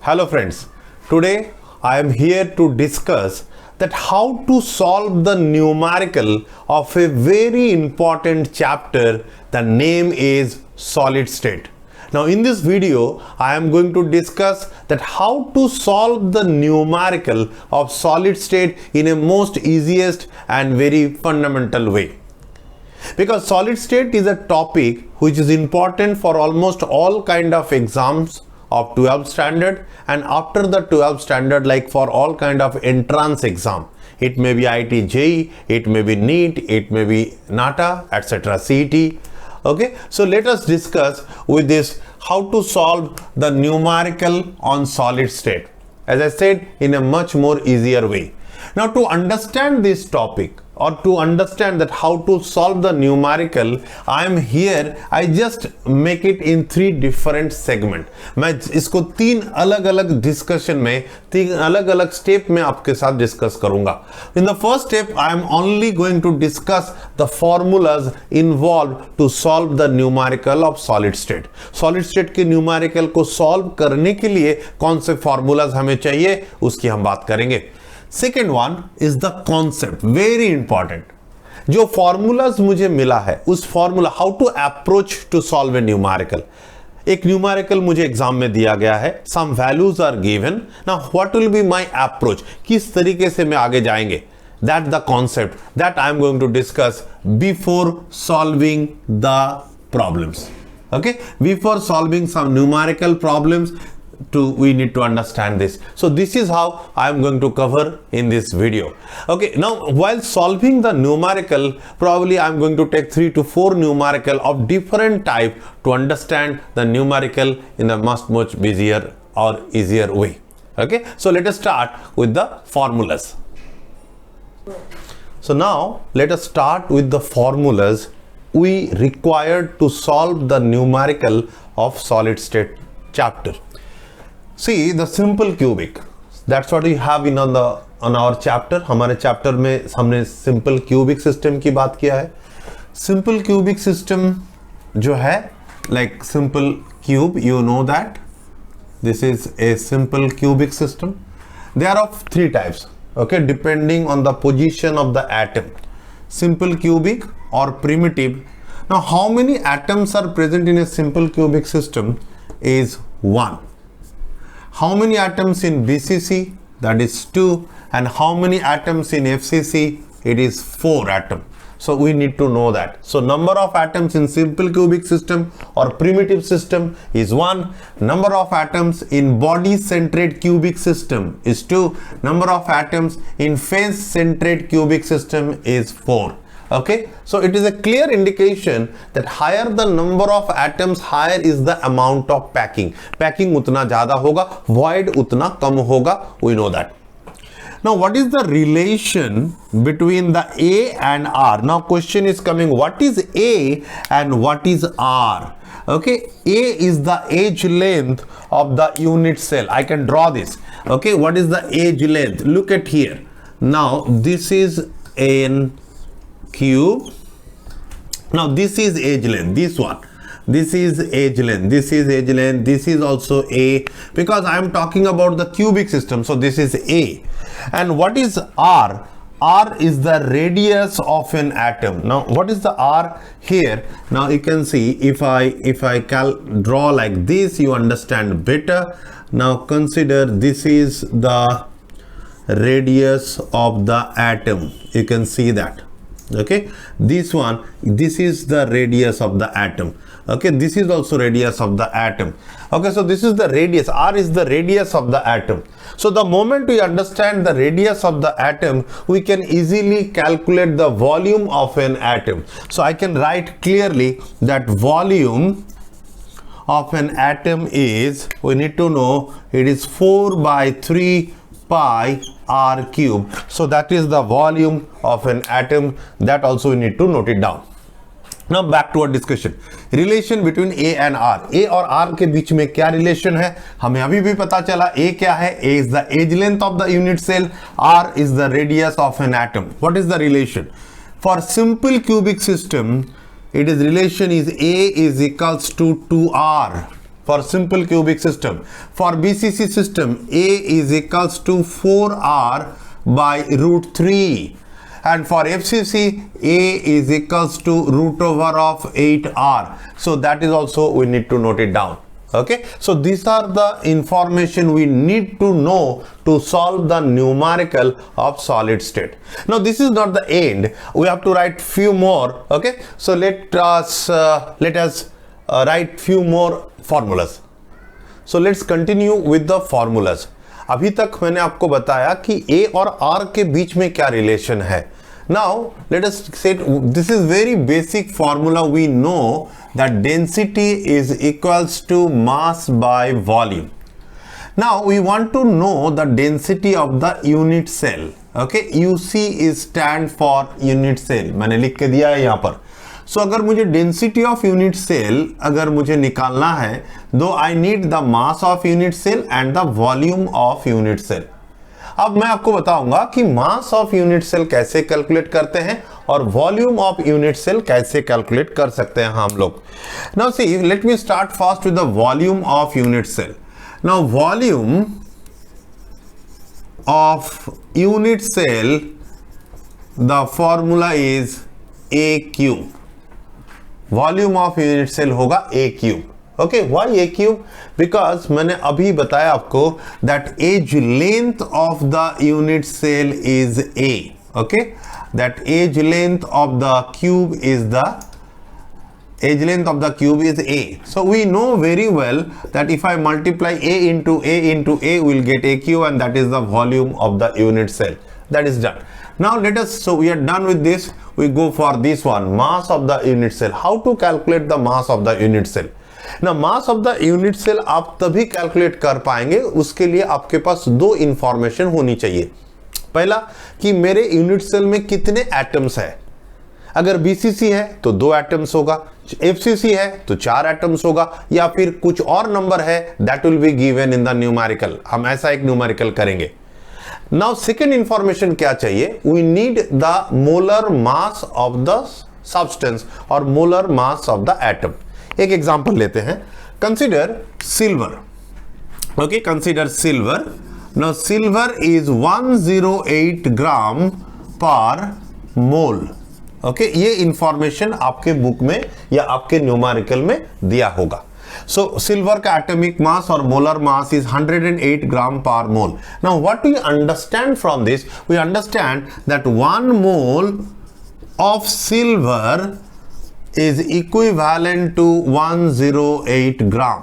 Hello friends, today I am here to discuss that how to solve the numerical of a very important chapter. The name is solid state. Now in this video I am going to discuss that how to solve the numerical of solid state in a most easiest and very fundamental way. Because solid state is a topic which is important for almost all kind of exams of 12th standard and after the 12th standard, like for all kind of entrance exam. It may be IIT JEE, it may be NEET, it may be NATA, etc. CET. Okay, so let us discuss with this how to solve the numerical on solid state, as I said, in a much more easier way. Now to understand this topic or to understand that how to solve the numerical, I am here, I just make it in three different segment. मैं इसको तीन अलग अलग discussion में, तीन अलग अलग step में आपके साथ डिस्कस करूंगा. In the first step, I am only going to discuss the formulas involved to solve the numerical of solid state. Solid state के numerical को solve करने के लिए कौन से formulas हमें चाहिए, उसकी हम बात करेंगे. Second one is the concept, very important. जो फॉर्मूलाज मुझे मिला है उस formula how to approach to solve a numerical. एक न्यूमेरिकल मुझे एग्जाम में दिया गया है, some values are given. Now what will be my approach, किस तरीके से मैं आगे जाएंगे, that the concept that I am going to discuss before solving the problems. Okay, before solving some numerical problems we need to understand this. So this is how I am going to cover in this video. Okay, now while solving the numerical, probably I am going to take 3 to 4 numerical of different type to understand the numerical in a much busier or easier way. Okay, so let us start with the formulas. So now let us start with the formulas we required to solve the numerical of solid state chapter. See the simple cubic, that's what we have in on our chapter. हमारे chapter में हमने simple cubic system की बात किया है. Simple cubic system जो है, like simple cube, you know that this is a simple cubic system. They are of three types, okay, depending on the position of the atom. Simple cubic or primitive. Now how many atoms are present in a simple cubic system is 1. How many atoms in BCC? That is 2. And how many atoms in FCC? It is 4 atoms. So we need to know that. So number of atoms in simple cubic system or primitive system is 1. Number of atoms in body centered cubic system is 2. Number of atoms in face centered cubic system is 4. Okay, so it is a clear indication that higher the number of atoms, higher is the amount of packing. Packing उतना ज़्यादा होगा, void उतना कम होगा. We know that. Now, what is the relation between the A and R? Now, question is coming. What is A and what is R? Okay, A is the edge length of the unit cell. I can draw this. Okay, what is the edge length? Look at here. Now, this is an cube. Now this is edge length, this one, this is edge length, this is edge length, this is also A, because I am talking about the cubic system. So this is A. And what is R? R is the radius of an atom. Now what is the R here? Now you can see, if I draw like this, you understand better. Now consider this is the radius of the atom. You can see that. Okay, this one, this is the radius of the atom. Okay, this is also radius of the atom. Okay, so this is the radius. R is the radius of the atom. So the moment we understand the radius of the atom, we can easily calculate the volume of an atom. So I can write clearly that volume of an atom is, we need to know, it is 4 by 3 pi r cube. So that is the volume of an atom. That also we need to note it down. Now back to our discussion. Relation between A and R. A और R के बीच में क्या relation है, हमें अभी भी पता चला. A क्या है? A is the edge length of the unit cell. R is the radius of an atom. What is the relation? For simple cubic system, it is relation is A is equals to 2R. for simple cubic system. For BCC system, A is equals to 4R by root 3. And for FCC, A is equals to root over of 8R. So that is also we need to note it down. Okay, so these are the information we need to know to solve the numerical of solid state. Now this is not the end, we have to write few more. Okay, so let us write few more formulas. So let's continue with the formulas. अभी तक मैंने आपको बताया कि A और R के बीच में क्या रिलेशन है. Now let us say this is very basic formula. We know that density is equals to mass by volume. Now we want to know the density of the unit cell. Okay, UC is stand for unit cell. मैंने लिख के दिया है यहाँ पर. So अगर मुझे density of unit cell अगर मुझे निकालना है, though I need the mass of unit cell and the volume of unit cell. अब मैं आपको बताऊंगा कि मास ऑफ यूनिट सेल कैसे कैलकुलेट करते हैं और वॉल्यूम ऑफ यूनिट सेल कैसे कैलकुलेट कर सकते हैं हम लोग. Now see, let me start first with the volume of unit cell. Now volume of unit cell, the formula is a cube. Volume of unit cell होगा a cube. Okay, why A cube? Because मैंने अभी बताया आपको that edge length of the unit cell is A. Okay, that edge length of the cube is A. So we know very well that if I multiply A into A, we'll get A cube, and that is the volume of the unit cell. That is done. Now so we are done with this. We go for this one, mass of the unit cell. How to calculate the mass of the unit cell? ना mass of the unit cell आप तभी calculate कर पाएंगे, उसके लिए आपके पास दो information होनी चाहिए. पहला कि मेरे यूनिट सेल में कितने एटम्स है. अगर बीसीसी है तो 2 एटम्स होगा, एफसीसी है तो 4 एटम्स होगा, या फिर कुछ और नंबर है, that will be given in the numerical. हम ऐसा एक न्यूमेरिकल करेंगे. नाउ सेकेंड इंफॉर्मेशन क्या चाहिए? We need the molar mass of the substance और molar mass of the atom. एक एग्जांपल लेते हैं. Consider silver. Okay, consider silver. Now silver is 108 gram per mole. Okay, ये इंफॉर्मेशन आपके बुक में या आपके न्यूमेरिकल में दिया होगा. सो सिल्वर का एटॉमिक मास और molar mass is 108 gram per mole. Now what we understand from this? We understand that 1 mole of silver is equivalent to 108 gram.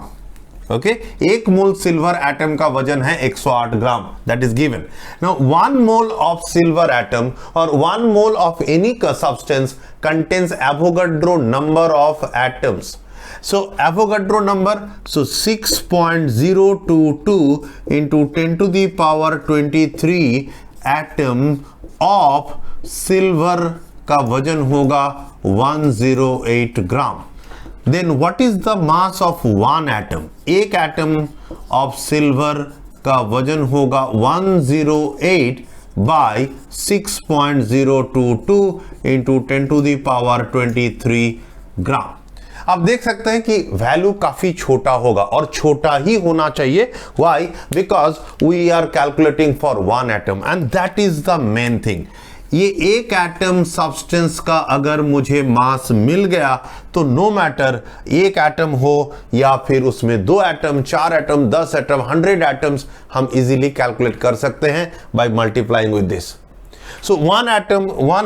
Okay, एक मोल सिल्वर एटम का वजन है 108 gram. That is given. Now 1 mole of silver atom और 1 mole of any substance contains Avogadro number of atoms. So Avogadro number, so 6.022 into 10 to the power 23 atom of silver का वजन होगा 108 ग्राम. Then what is the mass of one atom? एक atom of silver का वजन होगा 108 by 6.022 into 10 to the power 23 ग्राम. आप देख सकते हैं कि वैल्यू काफी छोटा होगा और छोटा ही होना चाहिए. Why? Because we are calculating for one atom and that is the main thing. ये एक एटम सब्सटेंस का अगर मुझे मास मिल गया तो नो मैटर एक एटम हो या फिर उसमें 2 एटम, 4 एटम, 10 एटम, 100 एटम्स, हम इजीली कैलकुलेट कर सकते हैं by multiplying with this. So one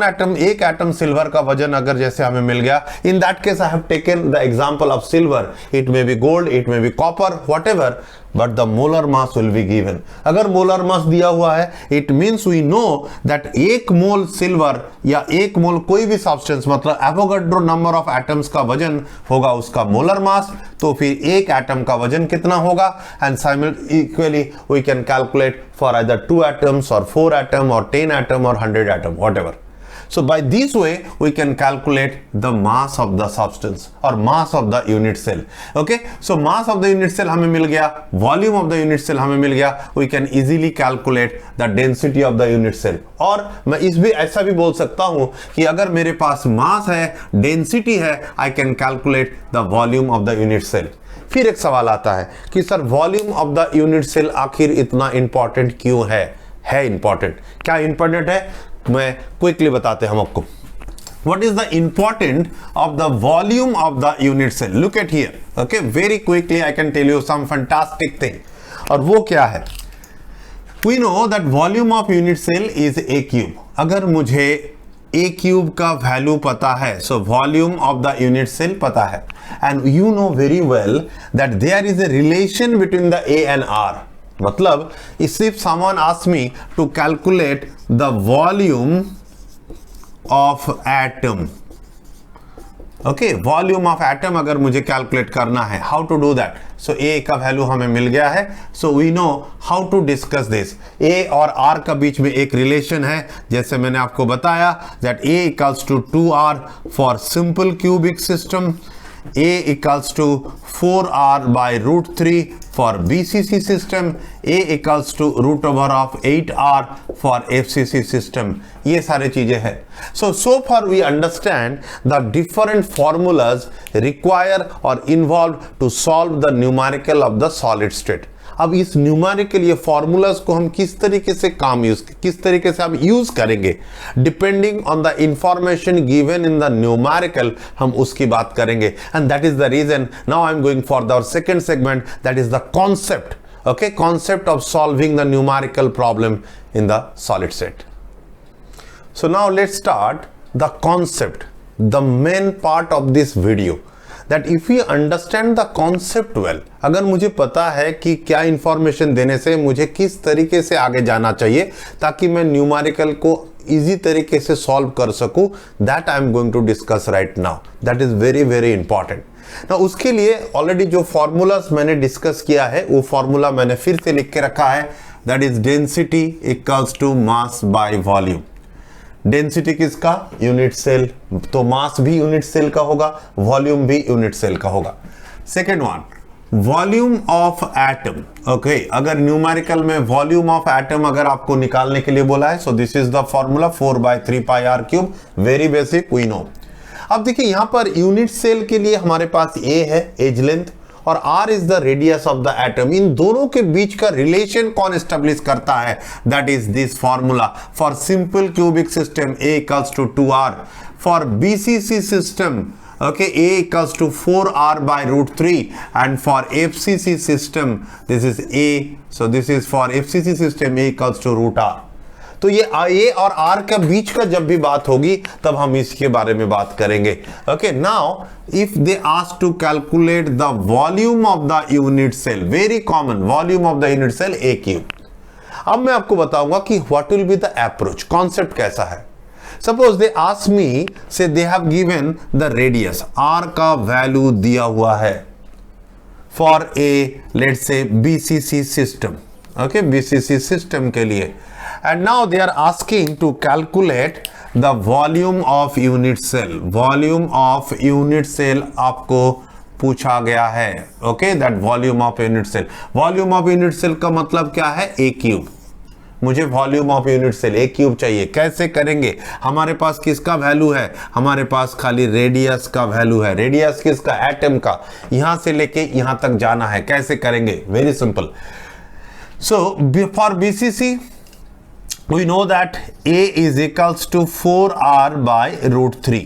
atom एक एटम सिल्वर का वजन अगर जैसे हमें मिल गया, in that case I have taken the example of silver. It may be gold, it may be copper, whatever, but the molar mass will be given. अगर molar mass दिया हुआ है, it means we know that 1 mole silver या 1 मोल कोई भी substance, मतलब Avogadro number of atoms का वजन होगा उसका मोलर मास. तो फिर एक एटम का वजन कितना होगा, and equally we can calculate for either 2 atoms or 4 atom or 10 atom or 100 atom, whatever. So by this way we can calculate the mass of the substance or mass of the unit cell. Okay, so mass of the unit cell हमें मिल गया, volume of the unit cell हमें मिल गया, we can easily calculate the density of the unit cell. और मैं ऐसा भी बोल सकता हूं कि अगर मेरे पास mass है, density है, I can calculate the volume of the unit cell. फिर एक सवाल आता है कि sir volume of the unit cell आखिर इतना इंपॉर्टेंट क्यों है इंपॉर्टेंट, क्या इंपॉर्टेंट है, मैं क्विकली बताते हैं हम आपको. What is the important of the volume of the unit cell? Look at here. Okay, very quickly I can tell you some fantastic thing. और वो क्या है? We know that volume of unit cell is a cube. अगर मुझे a cube का value पता है, so volume of the unit cell पता है, and you know very well that there is a relation between the a and r. मतलब if someone asks me to calculate the volume of atom, okay, volume of atom अगर मुझे calculate करना है, how to do that? So a का value हमें मिल गया है, so we know how to discuss this. a और r का बीच में एक रिलेशन है, जैसे मैंने आपको बताया that a equals to 2r for simple cubic system, a equals to 4r by root 3 for BCC system, a equals to root over of 8r for FCC system. ये सारे चीजें हैं. So far we understand the different formulas required or involved to solve the numerical of the solid state. अब इस numerical ये formulas को हम किस तरीके से किस तरीके से हम यूज करेंगे, depending on the information given in the numerical, हम उसकी बात करेंगे. And that is the reason now I am going for the second segment, that is the concept. Okay, concept of solving the numerical problem in the solid state. So now let's start the concept, the main part of this video. That if we understand the concept well, अगर मुझे पता है कि क्या information देने से मुझे किस तरीके से आगे जाना चाहिए ताकि मैं न्यूमेरिकल को इजी तरीके से सॉल्व कर सकूं, that I am going to discuss right now. That is very very important. ना उसके लिए ऑलरेडी जो फॉर्मूलाज मैंने डिस्कस किया है वो फॉर्मूला मैंने फिर से लिख के रखा है, that is density equals to mass by volume. Density किसका? यूनिट सेल, तो मास भी यूनिट सेल का होगा, वॉल्यूम भी यूनिट सेल का होगा. Second one, volume of atom. Okay, अगर न्यूमेरिकल में वॉल्यूम ऑफ एटम अगर आपको निकालने के लिए बोला है, so this is the formula 4/3πr³. Very basic, we know. अब देखिए यहां पर यूनिट सेल के लिए हमारे पास ए है, एज लेंथ, और r is the radius of the atom. इन दोनों के बीच का रिलेशन कौन एस्टेब्लिश करता है? That is this formula. For simple cubic system a equals to 2r. For BCC system, okay, a equals to 4r by root 3, and for FCC system this is a, so this is for FCC system a equals to root r. तो ये a और r के बीच का जब भी बात होगी तब हम इसके बारे में बात करेंगे. Okay, now if they ask to calculate the volume of the unit cell, very common, volume of the unit cell a cube. अब मैं आपको बताऊंगा कि what will be the approach, concept कैसा है. Suppose they ask me, say they have given the radius, r का value दिया हुआ है for a let's say BCC system. Okay, BCC system के लिए, and now they are asking to calculate the volume of unit cell. Volume of unit cell आपको पूछा गया है. okay, that volume of unit cell. Volume of unit cell का मतलब क्या है? a cube. मुझे volume of unit cell a cube चाहिए. कैसे करेंगे? हमारे पास किसका वैल्यू है? हमारे पास खाली रेडियस का वैल्यू है. रेडियस किसका? एटम का. यहां से लेके यहां तक जाना है. कैसे करेंगे? Very simple. So for BCC we know that a is equals to 4r by root 3.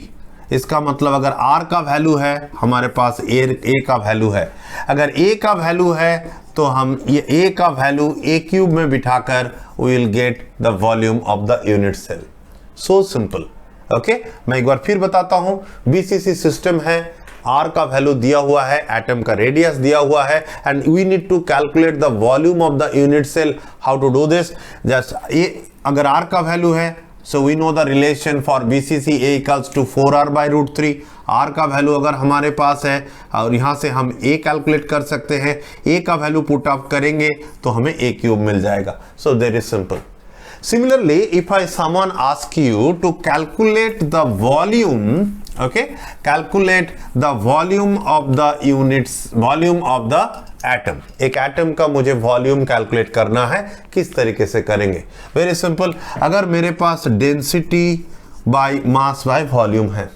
इसका मतलब अगर r का वैल्यू है, हमारे पास a का वैल्यू है. अगर a का वैल्यू है तो हम ये a का वैल्यू a क्यूब में बिठाकर we will get the volume of the unit cell. So simple. Okay, मैं एक बार फिर बताता हूं. BCC सिस्टम है, r का वैल्यू दिया हुआ है, एटम का रेडियस दिया हुआ है, and we need to calculate the volume of the unit cell. How to do this? Just अगर r का वैल्यू है, so we know the relation for BCC a equals to 4r by root 3. r का value अगर हमारे पास है और यहां से हम a कैलकुलेट कर सकते हैं. a का वैल्यू पुट अप करेंगे तो हमें a क्यूब मिल जाएगा. So there is simple. Similarly, if someone asks you to calculate the volume, okay, calculate the volume of the units, volume of the atom, एक एटम का मुझे volume calculate करना है, किस तरीके से करेंगे? वेरी सिंपल, अगर मेरे पास density by mass by volume है,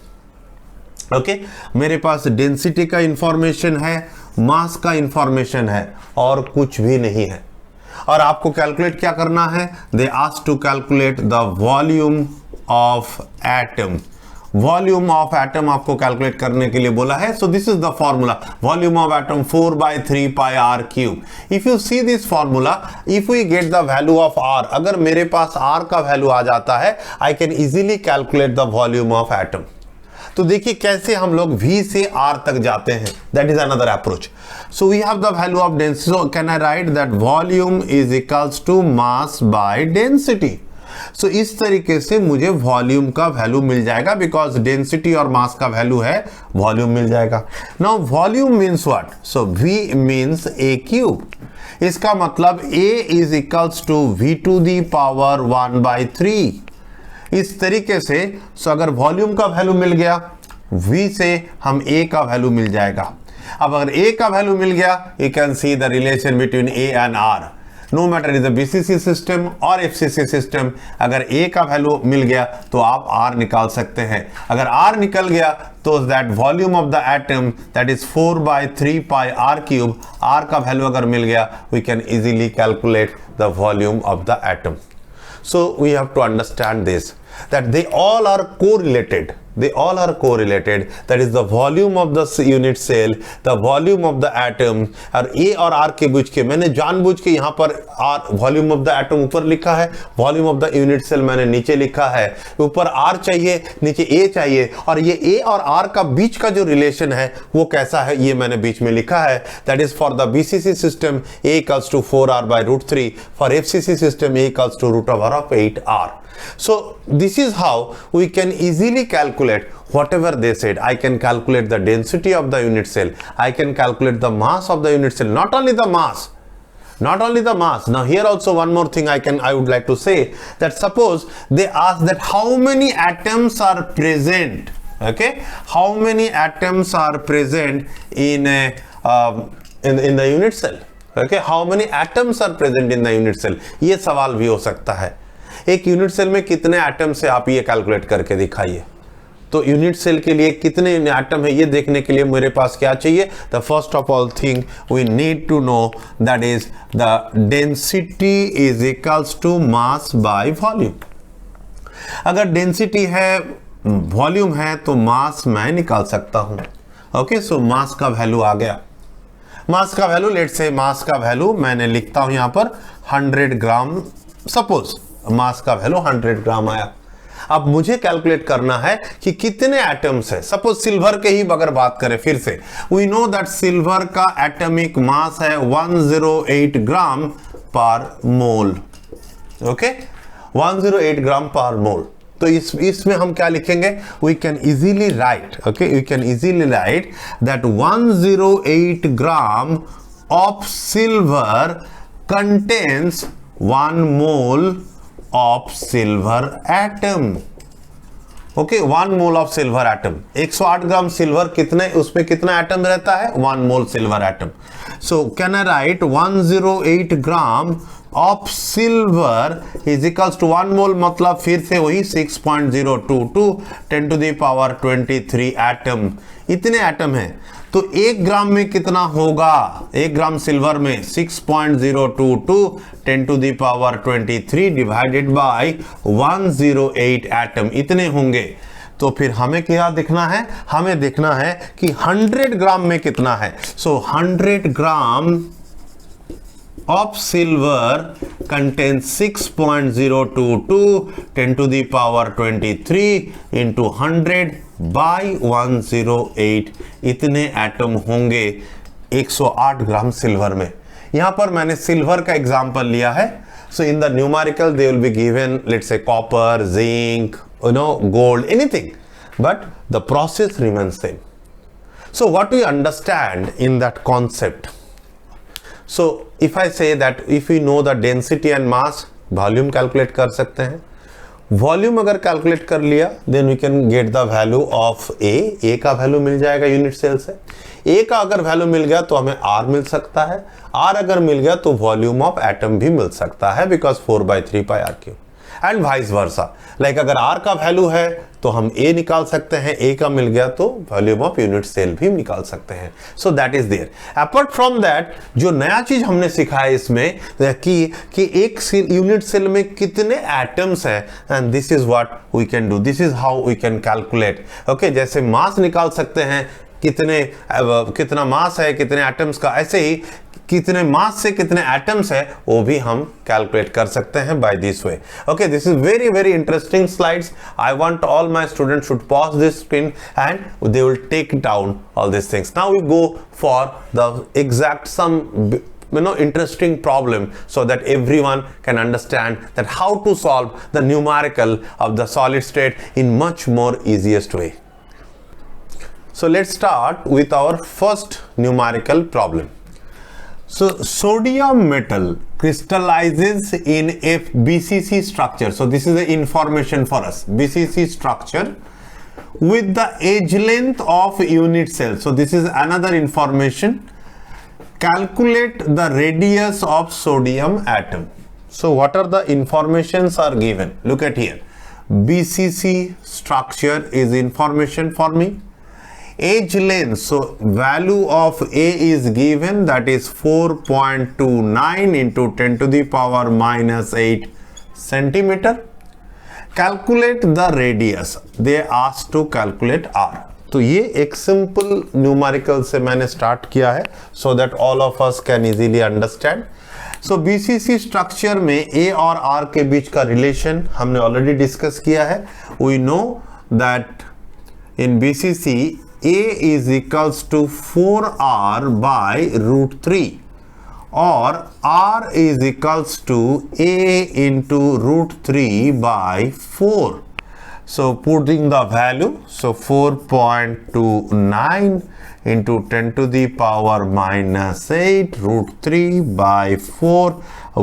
ओके, मेरे पास डेंसिटी का इंफॉर्मेशन है, मास का इंफॉर्मेशन है और कुछ भी नहीं है, और आपको कैलकुलेट क्या करना है? They ask to calculate the volume of atom, volume of atom आपको कैलकुलेट करने के लिए बोला है. So this is the formula, volume of atom 4/3 pi r cube. If you see this formula, if we get the value of r, अगर मेरे पास r का वैल्यू आ जाता है, I can easily calculate the volume of atom. तो देखिए कैसे हम लोग V से R तक जाते हैं. That is another approach. So we have the value of density. So can I write that volume is equals to mass by density. So इस तरीके से मुझे वॉल्यूम का वैल्यू मिल जाएगा, बिकॉज डेंसिटी और मास का वैल्यू है, वॉल्यूम मिल जाएगा. Now volume means what? So V means A cube. इसका मतलब A is equals to V to the power 1/3. इस तरीके से अगर वॉल्यूम का वैल्यू मिल गया, V से हम A का वैल्यू मिल जाएगा. अब अगर A का वैल्यू मिल गया, you can see the relation between A and R. No matter is the BCC system और FCC सिस्टम, अगर A का वैल्यू मिल गया तो आप R निकाल सकते हैं. अगर R निकल गया तो that volume of the atom that is 4/3 pi r cube. R का वैल्यू अगर मिल गया, we can easily calculate the volume of the atom. So we have to understand this, that they all are correlated. They all are correlated. That is the volume of the unit cell, the volume of the atom. और A और R के बीच के, मैंने जानबूझ के यहाँ पर R volume of the atom ऊपर लिखा है, volume of the unit cell मैंने नीचे लिखा है. ऊपर R चाहिए, नीचे A चाहिए, और ये A और R का बीच का जो रिलेशन है वो कैसा है, ये मैंने बीच में लिखा है. That is for the BCC system A equals to 4R/√3. For FCC system A equals to √8R. So this is how we can easily calculate whatever they said. I can calculate the density of the unit cell. I can calculate the mass of the unit cell. Not only the mass. Not only the mass. Now here also one more thing I would like to say, that suppose they ask that how many atoms are present. Okay, how many atoms are present in the unit cell. Okay, how many atoms are present in the unit cell. ये सवाल भी हो सकता है. एक unit cell में कितने atom से आप ये कैलकुलेट करके दिखाइए. तो यूनिट सेल के लिए कितने एटम है ये देखने के लिए मेरे पास क्या चाहिए? The first of all thing we need to know, that is the density is equals to mass by volume. अगर डेंसिटी है, वॉल्यूम है, तो मास मैं निकाल सकता हूं. ओके, सो मास का वैल्यू आ गया. मास का वैल्यू, लेट्स से मास का वैल्यू मैंने लिखता हूं यहां पर 100 ग्राम. सपोज मास का वैल्यू 100 ग्राम आया. अब मुझे कैलकुलेट करना है कि कितने एटम्स है. सपोज सिल्वर के ही अगर बात करें, फिर से वी नो दैट सिल्वर का एटॉमिक मास है 108 gram per mole. Okay, 108 gram per मोल. तो इसमें हम क्या लिखेंगे? We can easily write, okay, we can easily write that 108 gram of silver contains 1 mole of silver atom. Okay, 1 mole of silver atom. 108 gram silver, कितने उसमें कितना atom रहता है? 1 mole silver atom. So can I write 108 gram of silver is equals to 1 mole, मतलब फिर से वही 6.022 10 to the power 23 atom. इतने एटम हैं. तो 1 ग्राम में कितना होगा? 1 ग्राम सिल्वर में 6.022 10 to the power 23 divided by 108 atom, इतने होंगे. तो फिर हमें क्या देखना है? हमें देखना है कि 100 ग्राम में कितना है. सो 100 ग्राम of silver contains 6.022 10 to the power 23 into 100 by 108. इतने एटम होंगे 108 ग्राम सिल्वर में. यहां पर मैंने सिल्वर का एग्जांपल लिया है. So in the numerical they will be given, let's say copper, zinc, gold, anything, but the process remains same. So what we understand in that concept. So if I say that if we know the density and mass, volume calculate कर सकते हैं। Volume अगर calculate कर लिया then we can get the value of A का value मिल जाएगा unit cell से। ए का अगर वैल्यू मिल गया तो हमें आर मिल सकता है, आर अगर मिल गया तो वॉल्यूम ऑफ एटम भी मिल सकता है because 4/3 pi r cube and vice versa. Like अगर आर का वैल्यू है तो हम ए निकाल सकते हैं, ए का मिल गया तो वॉल्यूम ऑफ यूनिट सेल भी निकाल सकते हैं। So that is there. Apart from that जो नया चीज हमने सीखा है इसमें कि एक यूनिट सेल में कितने एटम्स हैं and this is what we can do, this is how we can calculate. Okay, जैसे मास निकाल सकते हैं कितना मास है कितने एटम्स का, ऐसे ही कितने मास से कितने एटम्स है वो भी हम कैलकुलेट कर सकते हैं by this way. Okay, this is very very interesting slides. I want all my students should pause this screen and they will take down all this things. Now we go for the exact some interesting problem so that everyone can understand that how to solve the numerical of the solid state in much more easiest way. So let's start with our first numerical problem. So sodium metal crystallizes in a BCC structure. So this is the information for us. BCC structure with the edge length of unit cell. So this is another information. Calculate the radius of sodium atom. So what are the informations are given? Look at here. BCC structure is information for me. Edge length, so value of A is given, that is 4.29 into 10 to the power minus 8 centimeter. Calculate the radius. They asked to calculate R. तो ये एक simple numerical से मैंने start किया है so that all of us can easily understand. So BCC structure में ए और are के बीच का रिलेशन हमने ऑलरेडी डिस्कस किया है। We know that in BCC a is equals to 4r by √3 और r is equals to a into √3 by 4। So putting the value, so 4.29 into 10 to the power minus 8 √3 by 4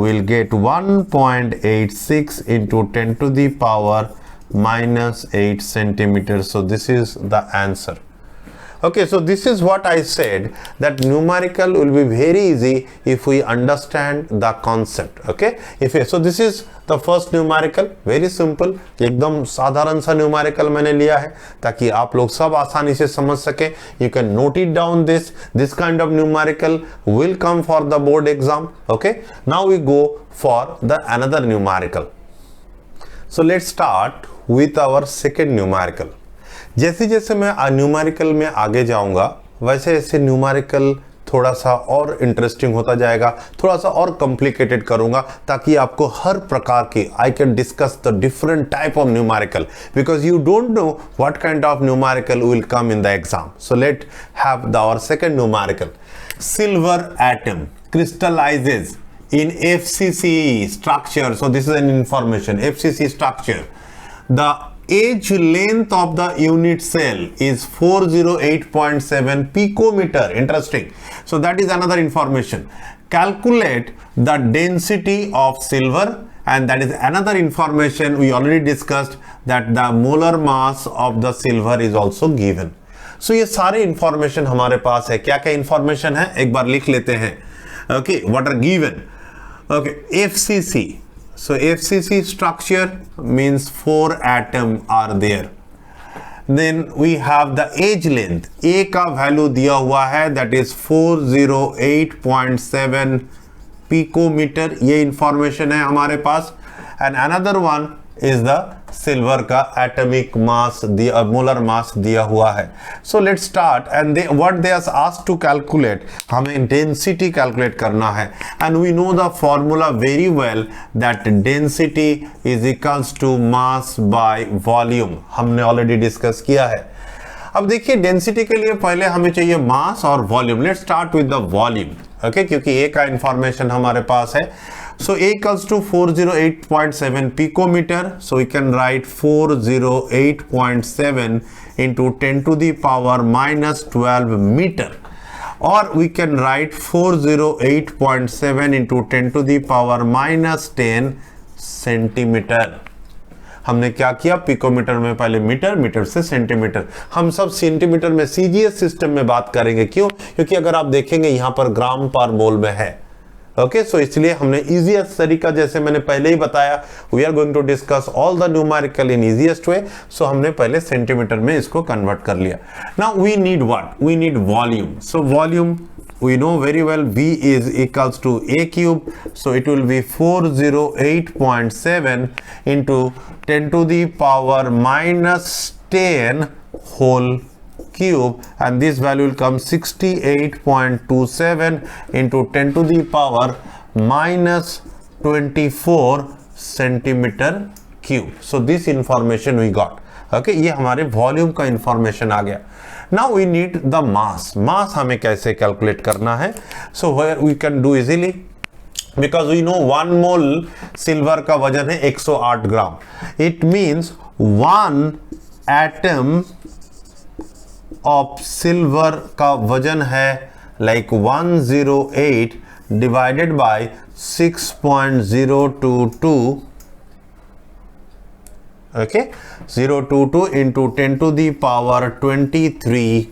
will get 1.86 into 10 to the power minus 8 centimeters. So this is the answer. Okay, so this is what I said, that numerical will be very easy if we understand the concept. Okay, so this is the first numerical, very simple, एकदम साधारण सा numerical मैंने लिया है ताकि आप लोग सब आसानी से समझ सके। You can note it down. This kind of numerical will come for the board exam. Okay, now we go for the another numerical. So let's start with our second numerical. जैसे जैसे मैं न्यूमेरिकल में आगे जाऊंगा वैसे ऐसे numerical थोड़ा सा और इंटरेस्टिंग होता जाएगा, थोड़ा सा और कॉम्प्लिकेटेड करूंगा ताकि आपको हर प्रकार की I can discuss the different type of numerical because you don't know what kind of numerical will come in the exam. So let have our second numerical. Silver atom crystallizes in FCC structure. So this is an information, FCC structure. The edge length of the unit cell is 408.7 picometer. Interesting. So that is another information. Calculate the density of silver, and that is another information we already discussed, that the molar mass of the silver is also given. So ये सारे information हमारे पास है. क्या क्या information है एक बार लिख लेते हैं. Okay, what are given? Okay, FCC. So FCC structure means 4 atoms are there. Then we have the edge length. A का value दिया हुआ है, that is 408.7 picometer. ये information है हमारे पास. And another one is the silver का atomic mass दिया, molar mass दिया हुआ है. So let's start. And what they are asked to calculate, हमें density calculate करना है. And we know the formula very well, that density is equals to mass by volume. हमने already discuss किया है. अब देखिए डेंसिटी के लिए पहले हमें चाहिए मास और volume. Let's start with the volume. Okay, क्योंकि ए का इंफॉर्मेशन हमारे पास है. So A equals to 408.7 picometer. So we can write 408.7 into 10 to the power minus 12 meter. Or we can write 408.7 into 10 to the power minus 10 centimetre. हमने क्या किया, picometre में पहले मीटर, मीटर से सेंटीमीटर। हम सब सेंटीमीटर में सीजीएस सिस्टम में बात करेंगे। क्यों? क्योंकि अगर आप देखेंगे यहां पर ग्राम पर मोल में है। ओके, सो इसलिए हमने इजीएस्ट तरीका, जैसे मैंने पहले ही बताया, we are going to discuss all the numerical in easiest way. So हमने पहले सेंटीमीटर में इसको कन्वर्ट कर लिया। Now we need what? We need volume. So volume we know very well, V is equals to A cube, so it will be 408.7 into 10 to the power minus 10 whole cube, and this value will come 68.27 into 10 to the power minus 24 centimeter cube. So this information we got. Okay, ये हमारे volume का information आ गया। Now we need the mass. Mass हमें कैसे calculate करना है? So where we can do easily, because we know 1 mole silver का वजन है 108 gram. It means 1 atom of silver का वजन है like 108 divided by 6.022, okay, 022 into 10 to the power 23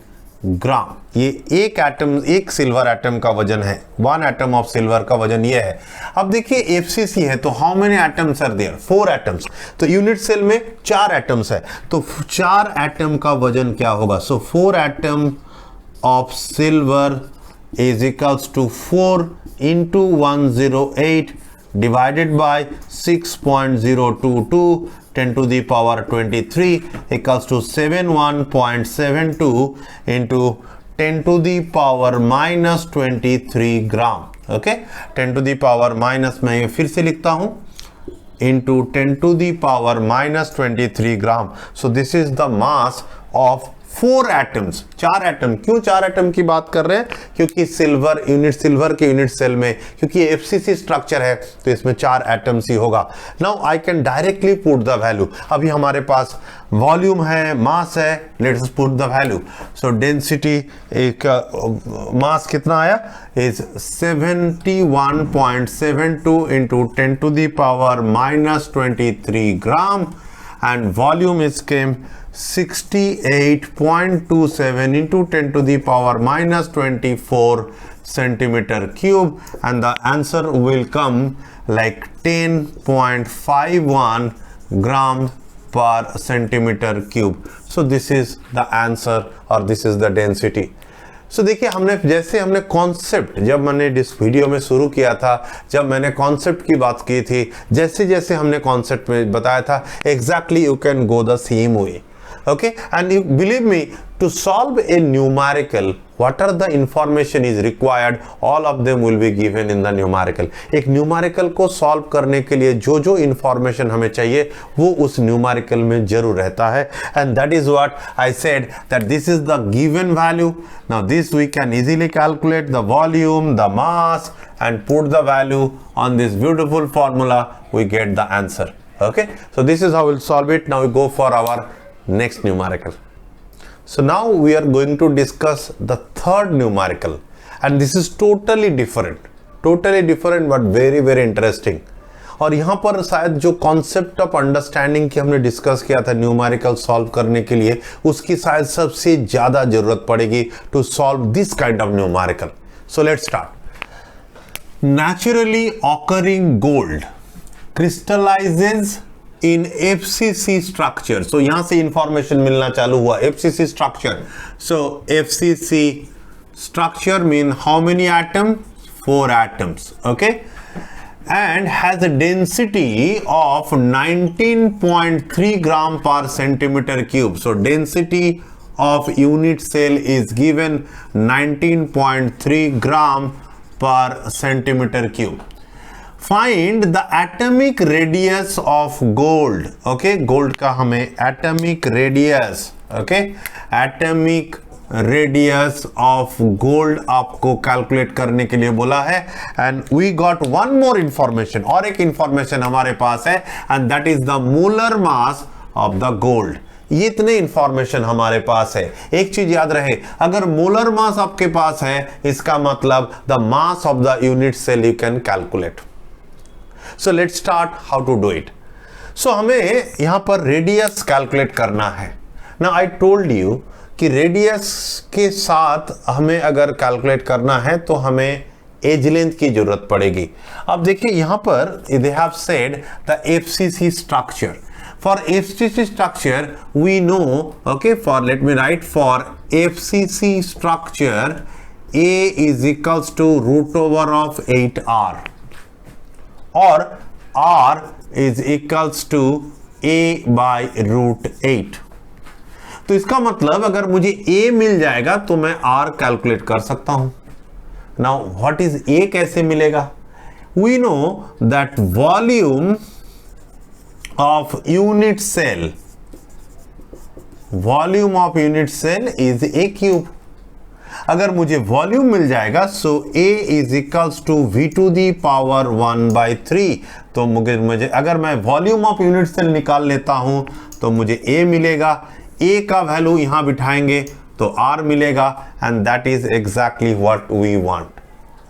gram. ये एक एटम, एक सिल्वर एटम का वजन है। 1 एटम ऑफ सिल्वर का वजन ये है। अब देखिए एफसीसी है तो how many atoms are there? 4 atoms. तो यूनिट सेल में 4 एटम्स है, तो 4 एटम का वजन क्या होगा? So 4 atom of silver is equals to 4 into 108 divided by 6.022 10 to the power 23 equals to 71.72 into 10 to the power minus 23 gram. Okay, 10 to the power minus, मैं ये फिर से लिखता हूं, into 10 to the power minus 23 gram. So this is the mass of 4 atoms. 4 atom. क्यों 4 atom की बात कर रहे हैं? क्योंकि सिल्वर यूनिट, सिल्वर के यूनिट सेल में, क्योंकि एफसीसी स्ट्रक्चर है तो इसमें 4 एटम्स ही होगा। Now I can directly put the value. अभी हमारे पास वॉल्यूम है, मास है, let's put the value. So density, एक मास कितना आया? Is 71.72 into 10 to the power minus 23 gram, and volume is came 68.27 into 10 to the power minus 24 centimeter cube, and the answer will come like 10.51 gram per centimeter cube. So this is the answer, or this is the density. So देखिए, जैसे हमने concept, जब मैंने इस video में शुरू किया था, जब मैंने कॉन्सेप्ट की बात की थी, जैसे जैसे हमने कॉन्सेप्ट में बताया था, exactly you can go the same way. Okay, and you believe me, to solve a numerical, what are the information is required, all of them will be given in the numerical. एक numerical को solve करने के लिए जो जो information हमें चाहिए वो उस numerical में जरूर रहता है, and that is what I said, that this is the given value. Now this we can easily calculate the volume, the mass, and put the value on this beautiful formula. We get the answer. Okay, so this is how we'll solve it. Now we go for our next numerical. So now we are going to discuss the third numerical, and this is totally different but very very interesting. और यहाँ पर शायद जो concept of understanding की हमने discuss किया था numerical solve करने के लिए, उसकी शायद सबसे ज्यादा जरूरत पड़ेगी to solve this kind of numerical. So let's start. Naturally occurring gold crystallises in FCC structure. So यहां से इंफॉर्मेशन मिलना चालू हुआ. FCC structure. So FCC structure mean how many atom? 4 atoms. Okay, and has a density of 19.3 gram per centimeter cube. So density of unit cell is given 19.3 gram per centimeter cube. Find the atomic radius of gold. Okay, gold का हमें atomic radius. Okay, atomic radius of gold आपको calculate करने के लिए बोला है. And we got one more information. और एक इंफॉर्मेशन हमारे पास है, and that is the molar mass of the gold. ये इतने इंफॉर्मेशन हमारे पास है. एक चीज याद रहे, अगर मोलर मास आपके पास है, इसका मतलब the mass of the unit cell you can calculate. So let's start how to do it. So हमें यहाँ पर रेडियस कैलकुलेट करना है. ना आई टोल्ड यू कि रेडियस के साथ हमें अगर कैलकुलेट करना है तो हमें एज लेंथ की जरूरत पड़ेगी. अब देखिए यहाँ पर they have said the FCC structure. For FCC structure, we know, okay, let me write for FCC structure, A is equals to root over of 8R or R is equals to A by root 8. तो इसका मतलब अगर मुझे A मिल जाएगा तो मैं R calculate कर सकता हूं. Now, what is A कैसे मिलेगा? We know that volume of unit cell is A cube. अगर मुझे वॉल्यूम मिल जाएगा so A is equals to V to the power 1/3. तो मुझे अगर मैं वॉल्यूम ऑफ यूनिट सेल निकाल लेता हूं तो मुझे A मिलेगा. A का वैल्यू यहां बिठाएंगे तो R मिलेगा and that is exactly what we want.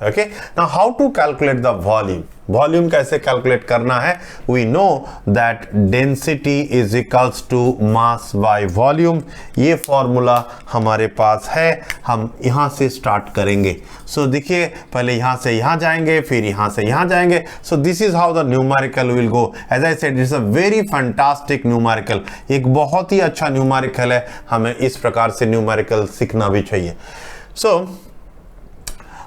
Okay, now how to calculate the volume. Volume कैसे कैलकुलेट करना है? We know that density is equals to mass by volume. ये फॉर्मूला हमारे पास है. हम यहां से स्टार्ट करेंगे. सो देखिए, पहले यहां से यहां जाएंगे, फिर यहां से यहां जाएंगे. So this is how the numerical will go. As I said, it's a very fantastic numerical. एक बहुत ही अच्छा न्यूमेरिकल है. हमें इस प्रकार से न्यूमेरिकल सीखना भी चाहिए.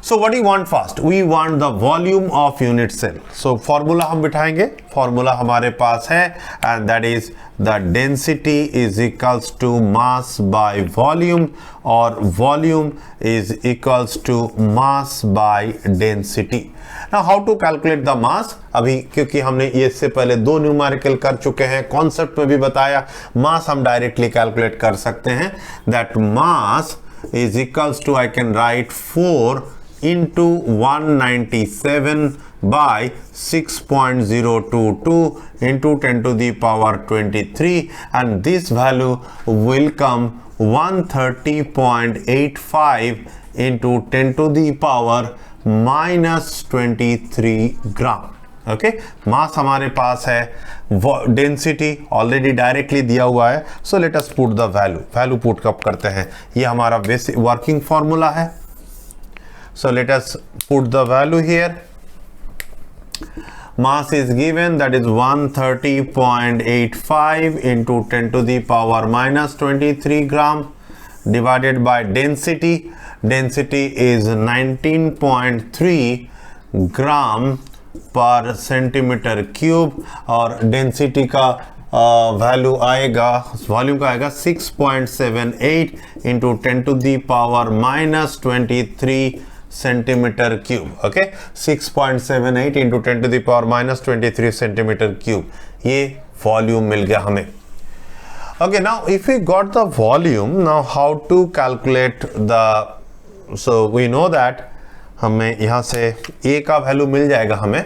So what do you want first? We want the volume of unit cell. So formula हम बिठाएंगे. Formula हमारे पास है and that is the density is equals to mass by volume और volume is equals to mass by density. Now how to calculate the mass? अभी क्योंकि हमने ये इससे पहले 2 न्यूमेरिकल कर चुके हैं, कॉन्सेप्ट में भी बताया. मास हम डायरेक्टली कैलकुलेट कर सकते हैं. That mass is equals to, I can write 4 into 197 by 6.022 into 10 to the power 23 and this value will come 130.85 into 10 to the power minus 23 gram. Okay, मास हमारे पास है. डेंसिटी ऑलरेडी डायरेक्टली दिया हुआ है. So let us put the value put up करते हैं. ये हमारा बेसिक वर्किंग फॉर्मूला है. So let us put the value here. Mass is given, that is 130.85 into 10 to the power minus 23 gram divided by density. Density is 19.3 gram per centimeter cube और density का value आएगा, volume का आएगा 6.78 into 10 to the power minus 23 centimetre cube. Okay, 6.78 into 10 to the power minus 23 centimetre cube. ये volume मिल गया हमें. Okay, now if we got the volume, now how to calculate the. So we know that हमें यहां से A का value मिल जाएगा हमें,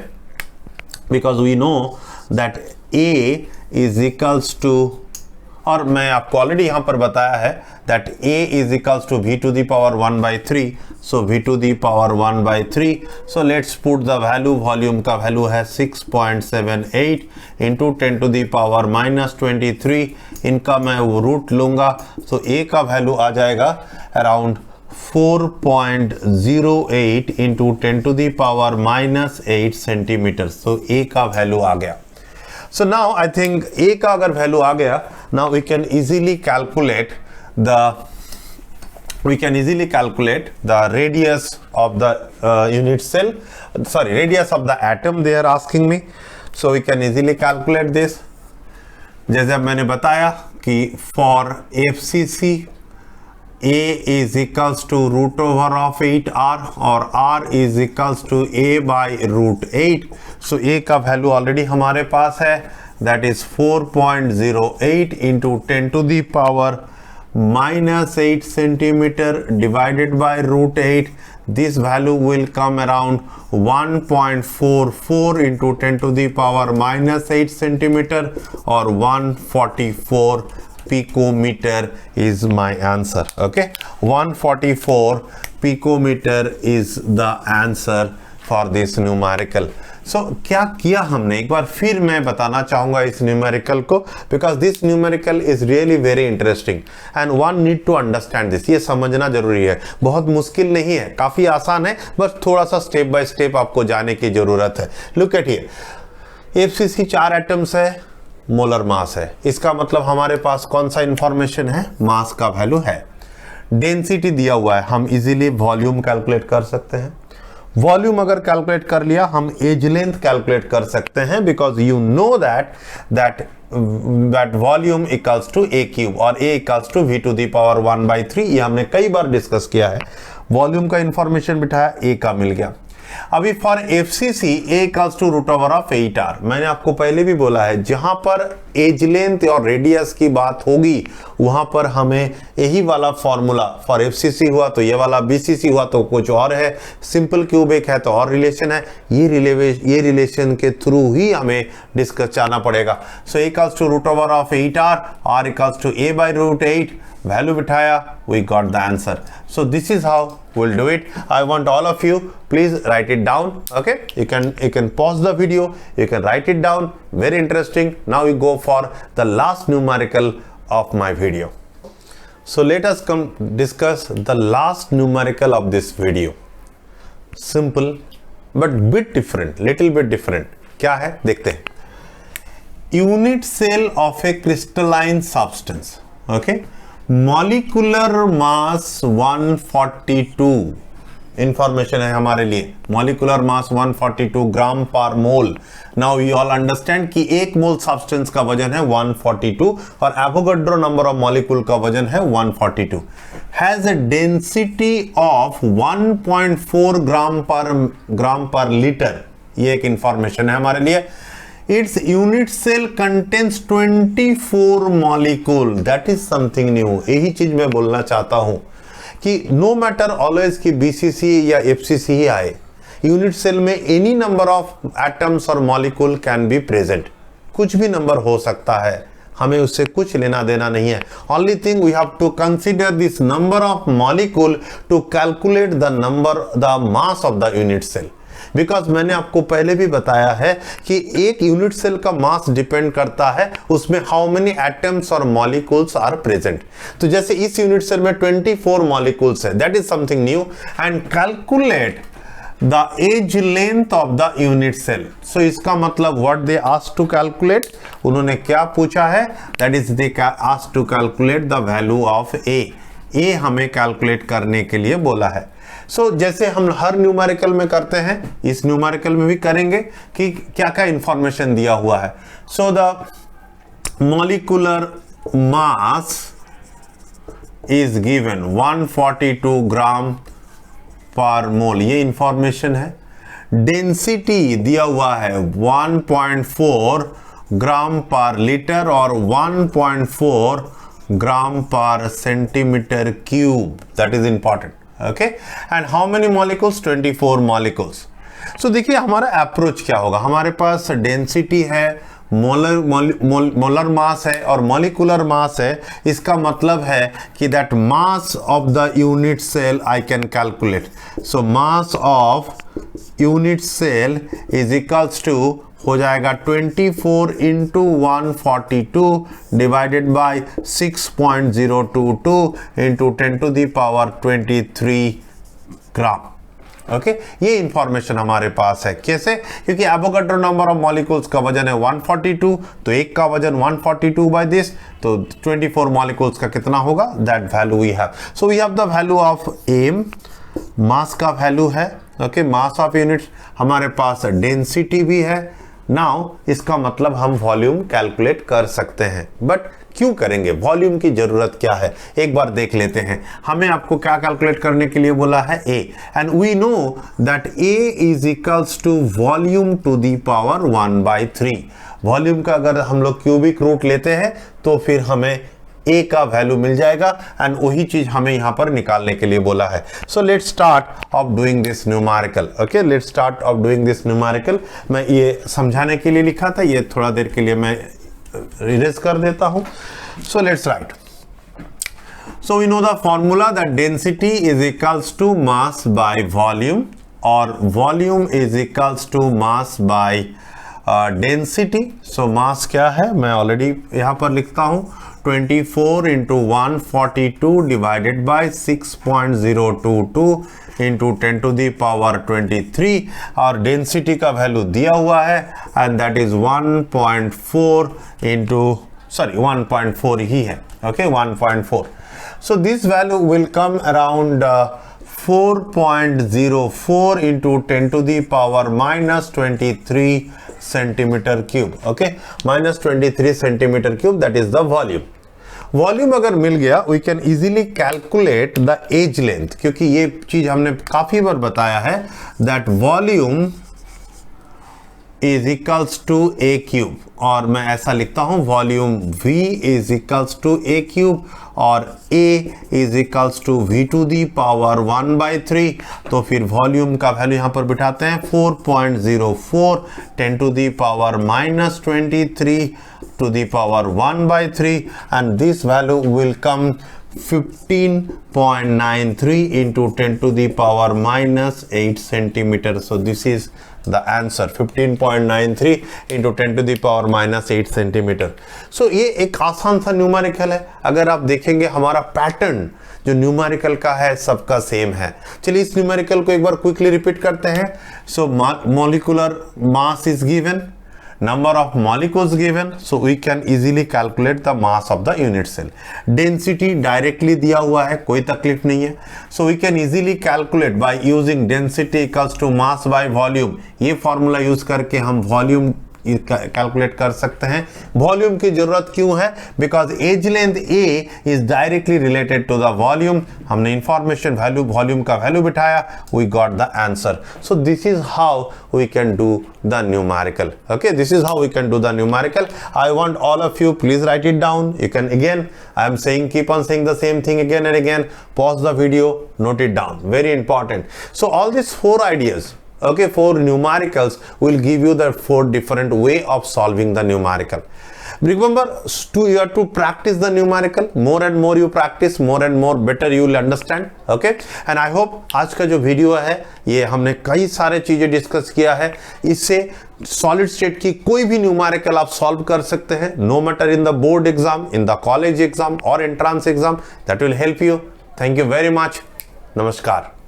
because we know that A is equals to, और मैं आपको ऑलरेडी यहां पर बताया है that A is equals to V to the power 1/3. So V to the power 1/3. So let's put the value. Volume का वैल्यू है 6.78 into 10 to the power minus 23. इनका मैं रूट लूंगा. सो A का वैल्यू आ जाएगा around 4.08 into 10 to the power minus 8 centimetre. So A का value आ गया. So now I think A का अगर वैल्यू आ गया, now we can easily calculate the radius of the unit cell, radius of the atom they are asking me. So we can easily calculate this. जैसे अब मैंने बताया कि for FCC A is equals to root over of 8R और R is equals to A by root 8. So A का value already हमारे पास है, that is 4.08 into 10 to the power minus 8 centimeter divided by root 8. This value will come around 1.44 into 10 to the power minus 8 centimeter or 144 picometer is my answer. Okay, 144 picometer is the answer for this numerical. So क्या किया हमने, एक बार फिर मैं बताना चाहूंगा इस न्यूमेरिकल को, because this numerical is really very interesting and one need to understand this. ये समझना जरूरी है, बहुत मुश्किल नहीं है, काफी आसान है, बस थोड़ा सा स्टेप बाय स्टेप आपको जाने की जरूरत है। Look at here, FCC 4 atoms है, मोलर मास है, इसका मतलब हमारे पास कौन सा इंफॉर्मेशन है, मास का वैल्यू है। डेंसिटी दिया हुआ है, हम इजीली वॉल्यूम कैलकुलेट कर सकते हैं। वॉल्यूम अगर कैलकुलेट कर लिया, हम एज लेंथ कैलकुलेट कर सकते हैं, because you know that volume equals to a cube और a equals to v to the power 1/3। ये हमने कई बार डिस्कस किया है। वॉल्यूम का इंफॉर्मेशन बिठाया, a का मिल गया। अभी for FCC a equals to √8r, मैंने आपको पहले भी बोला है, जहां पर एज लेंथ और रेडियस की बात होगी वहां पर हमें यही वाला फॉर्मूला, फॉर FCC हुआ तो ये वाला, BCC हुआ तो कुछ और है, सिंपल क्यूबिक है तो और रिलेशन है, ये रिलेशन के थ्रू ही हमें डिस्कस जाना पड़ेगा। So a equals to √8r, r equals to a/√8, value बिठाया, we got the answer. So this is how we'll do it. I want all of you, please write it down. Okay, you can pause the video, you can write it down. Very interesting. Now we go for the last numerical of my video. So let us come discuss the last numerical of this video. Simple but bit different, little bit different. क्या है देखते हैं। Unit cell of a crystalline substance. Okay. Molecular mass 142 information है हमारे लिए। Molecular mass 142 gram per mole. Now you all understand कि एक मोल substance का वजन है 142 और एवोगाड्रो नंबर ऑफ मॉलिक्यूल का वजन है 142। Has a density of 1.4 gram पर लीटर। ये एक इंफॉर्मेशन है हमारे लिए। Its unit cell contains 24 molecule. That is something new. यही चीज मैं बोलना चाहता हूं कि no matter always कि BCC या FCC ही आए, यूनिट सेल में any number of atoms और molecule can be present. कुछ भी नंबर हो सकता है, हमें उससे कुछ लेना देना नहीं है। Only thing we have to consider this number of molecule to calculate the mass of the unit cell. Because मैंने आपको पहले भी बताया है कि एक यूनिट सेल का मास डिपेंड करता है उसमें हाउ मेनी एटम्स और मॉलिक्यूल्स आर प्रेजेंट। तो जैसे इस यूनिट सेल में 24 मॉलिक्यूल्स है, that is something new. And calculate the edge length of the unit cell. So इसका मतलब what they asked to calculate, उन्होंने क्या पूछा है, that is they asked to calculate the value of a हमें calculate करने के लिए बोला है। सो जैसे हम हर न्यूमेरिकल में करते हैं, इस न्यूमेरिकल में भी करेंगे कि क्या क्या इंफॉर्मेशन दिया हुआ है। So the molecular mass is given 142 gram per मोल, ये इंफॉर्मेशन है। डेंसिटी दिया हुआ है 1.4 ग्राम पर लीटर और 1.4 gram per centimetre cube, that is important. Okay, and how many molecules, 24 molecules. So देखिए हमारा अप्रोच क्या होगा। हमारे पास डेंसिटी है, मोलर मास है और मॉलिकुलर मास है। इसका मतलब है कि that mass of the unit cell I can calculate. So mass of unit cell is equals to हो जाएगा 24 into 142 divided by 6.022 into 10 to the power 23 gram. Okay, ये इंफॉर्मेशन हमारे पास है। कैसे? क्योंकि एवोगाड्रो नंबर ऑफ मॉलिक्यूल्स का वजन है 142, तो एक का वजन 142 बाय दिस, तो 24 मॉलिक्यूल्स का कितना होगा, that value we have. So we have the value of M, mass का वैल्यू है। ओके, मास ऑफ यूनिट्स, हमारे पास डेंसिटी भी है। नाउ इसका मतलब हम वॉल्यूम कैलकुलेट कर सकते हैं, बट क्यों करेंगे, वॉल्यूम की जरूरत क्या है, एक बार देख लेते हैं। हमें आपको क्या कैलकुलेट करने के लिए बोला है, a, and we know that a is equals to volume to the power 1/3। Volume का अगर हम लोग क्यूबिक रूट लेते हैं तो फिर हमें ए का वैल्यू मिल जाएगा, एंड वही चीज हमें यहां पर निकालने के लिए बोला है। सो let's start of doing this numerical. Okay, let's start of doing this numerical. मैं ये समझाने के लिए लिखा था, ये थोड़ा देर के लिए मैं इरेज कर देता हूं। So let's write. So we know the formula that density is equals to mass by volume और volume is equals to mass by density. So mass क्या है, मैं ऑलरेडी यहाँ पर लिखता हूँ 24 into 142 divided by 6.022 into 10 to the power 23 और density का वैल्यू दिया हुआ है एंड दैट इज 1.4 इंटू 1.4 ही है, okay 1.4। So this value will come around 4.04 into 10 to the power -23 centimetre cube, okay -23 centimetre cube, that is the volume. Volume अगर मिल गया we can easily calculate the edge length, क्योंकि ये चीज हमने काफी बार बताया है that volume is equals to a cube, और मैं ऐसा लिखता हूं volume V is equals to a cube और A is equals to V to the power 1/3। तो फिर वॉल्यूम का वैल्यू यहां पर बिठाते हैं 4.04 10 to the power -23 to the power 1/3 and this value will come 15.93 into 10 to the power -8 centimeter. So this is the answer, 15.93 into 10 to the power -8 centimeter. So ये एक आसान सा न्यूमेरिकल है। अगर आप देखेंगे हमारा पैटर्न जो न्यूमेरिकल का है सबका सेम है। चलिए इस न्यूमेरिकल को एक बार क्विकली रिपीट करते हैं। So molecular mass is given, number of molecules given, so we can easily calculate the mass of the unit cell. Density directly दिया हुआ है, कोई तकलीफ नहीं है, so we can easily calculate by using density equals to mass by volume। ये formula use करके हम वॉल्यूम कैलकुलेट कर सकते हैं। वॉल्यूम की जरूरत क्यों है, because edge length a is directly related to the volume. हमने इंफॉर्मेशन वैल्यू वॉल्यूम का वैल्यू बिठाया, we got the answer. So this is how we can do the numerical, okay this is how we can do the numerical. I want all of you please write it down. You can again, I am saying keep on saying the same thing again and again, pause the video, note it down, very important. So all these 4 ideas, okay, 4 numericals will give you the 4 different way of solving the numerical. Remember, you have to practice the numerical. More and more you practice, more and more better you will understand. Okay, and I hope आज का जो video है ये हमने कई सारे चीजें discuss किया है, इससे सॉलिड स्टेट की कोई भी न्यूमेरिकल आप सॉल्व कर सकते हैं, no matter in the board exam, in the college exam और entrance exam, that will help you. Thank you very much, नमस्कार।